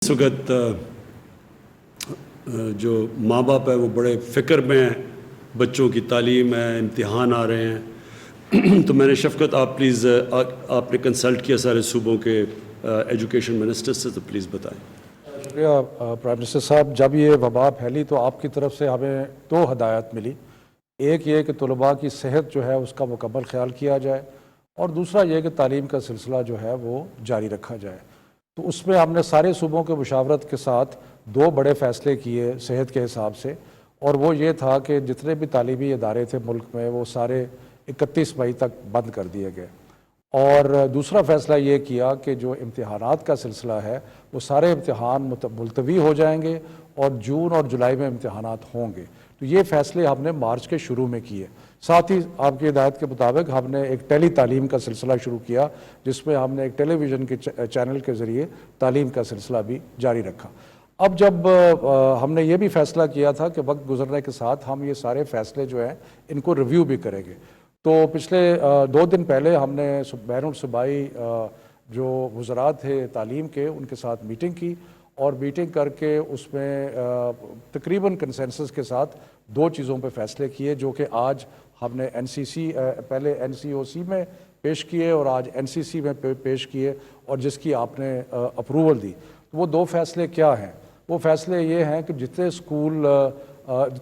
اس وقت جو ماں باپ ہے وہ بڑے فکر میں ہیں، بچوں کی تعلیم ہے، امتحان آ رہے ہیں تو میں نے شفقت آپ پلیز آپ نے کنسلٹ کیا سارے صوبوں کے ایجوکیشن منسٹر سے، تو پلیز بتائیں۔ شکریہ پرائم منسٹر صاحب۔ جب یہ وبا پھیلی تو آپ کی طرف سے ہمیں دو ہدایات ملی، ایک یہ کہ طلباء کی صحت جو ہے اس کا مکمل خیال کیا جائے، اور دوسرا یہ کہ تعلیم کا سلسلہ جو ہے وہ جاری رکھا جائے۔ تو اس میں ہم نے سارے صوبوں کے مشاورت کے ساتھ دو بڑے فیصلے کیے صحت کے حساب سے، اور وہ یہ تھا کہ جتنے بھی تعلیمی ادارے تھے ملک میں وہ سارے 31 مئی تک بند کر دیے گئے، اور دوسرا فیصلہ یہ کیا کہ جو امتحانات کا سلسلہ ہے وہ سارے امتحان ملتوی ہو جائیں گے اور جون اور جولائی میں امتحانات ہوں گے۔ تو یہ فیصلے ہم نے مارچ کے شروع میں کیے۔ ساتھ ہی آپ کی ہدایت کے مطابق ہم نے ایک ٹیلی تعلیم کا سلسلہ شروع کیا، جس میں ہم نے ایک ٹیلی ویژن کے چینل کے ذریعے تعلیم کا سلسلہ بھی جاری رکھا۔ اب جب ہم نے یہ بھی فیصلہ کیا تھا کہ وقت گزرنے کے ساتھ ہم یہ سارے فیصلے جو ہیں ان کو ریویو بھی کریں گے، تو پچھلے 2 دن پہلے ہم نے بین الصوبائی جو وزراء تھے تعلیم کے ان کے ساتھ میٹنگ کی، اور میٹنگ کر کے اس میں تقریباً کنسنسس کے ساتھ 2 چیزوں پہ فیصلے کیے، جو کہ آج ہم نے پہلے NCOC میں پیش کیے اور آج NCC میں پیش کیے، اور جس کی آپ نے اپروول دی۔ وہ 2 فیصلے کیا ہیں؟ وہ فیصلے یہ ہیں کہ جتنے اسکول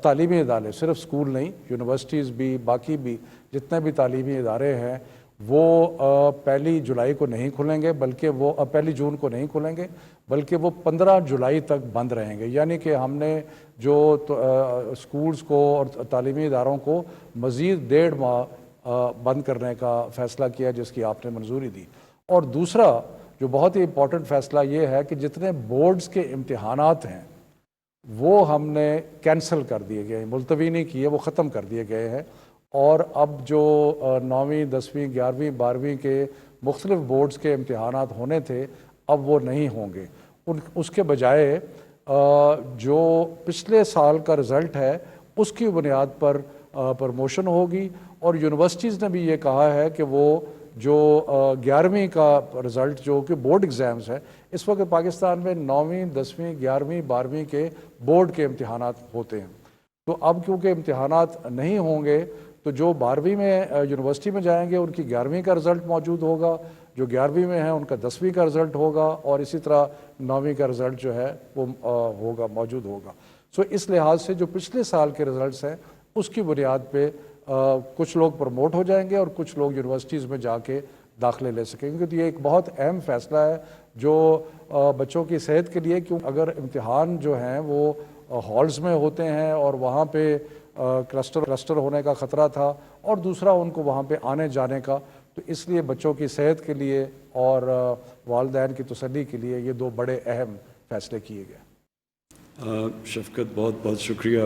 تعلیمی ادارے، صرف اسکول نہیں، یونیورسٹیز بھی، باقی بھی جتنے بھی تعلیمی ادارے ہیں وہ 1 جولائی کو نہیں کھلیں گے، بلکہ وہ 1 جون کو نہیں کھلیں گے، بلکہ وہ 15 جولائی تک بند رہیں گے۔ یعنی کہ ہم نے جو اسکولز کو اور تعلیمی اداروں کو مزید 1.5 ماہ بند کرنے کا فیصلہ کیا، جس کی آپ نے منظوری دی۔ اور دوسرا جو بہت ہی امپورٹنٹ فیصلہ یہ ہے کہ جتنے بورڈز کے امتحانات ہیں وہ ہم نے کینسل کر دیے گئے ہیں، ملتوی نہیں کیے، وہ ختم کر دیے گئے ہیں، اور اب جو 9ویں 10ویں 11ویں 12ویں کے مختلف بورڈز کے امتحانات ہونے تھے اب وہ نہیں ہوں گے۔ اس کے بجائے جو پچھلے سال کا رزلٹ ہے اس کی بنیاد پر پروموشن ہوگی، اور یونیورسٹیز نے بھی یہ کہا ہے کہ وہ جو 11ویں کا رزلٹ جو کہ بورڈ ایگزامز ہے، اس وقت پاکستان میں 9ویں 10ویں 11ویں 12ویں کے بورڈ کے امتحانات ہوتے ہیں، تو اب کیونکہ امتحانات نہیں ہوں گے تو جو 12ویں میں یونیورسٹی میں جائیں گے ان کی 11ویں کا رزلٹ موجود ہوگا، جو 11ویں میں ہیں ان کا 10ویں کا رزلٹ ہوگا، اور اسی طرح 9ویں کا رزلٹ جو ہے وہ موجود ہوگا۔ سو اس لحاظ سے جو پچھلے سال کے رزلٹس ہیں اس کی بنیاد پہ کچھ لوگ پروموٹ ہو جائیں گے اور کچھ لوگ یونیورسٹیز میں جا کے داخلے لے سکیں گے۔ تو یہ ایک بہت اہم فیصلہ ہے جو بچوں کی صحت کے لیے، کیوں اگر امتحان جو ہیں وہ ہالز میں ہوتے ہیں اور وہاں پہ کلسٹر ہونے کا خطرہ تھا، اور دوسرا ان کو وہاں پہ آنے جانے کا، تو اس لیے بچوں کی صحت کے لیے اور والدین کی تسلی کے لیے یہ 2 بڑے اہم فیصلے کیے گئے۔ شفقت بہت بہت شکریہ۔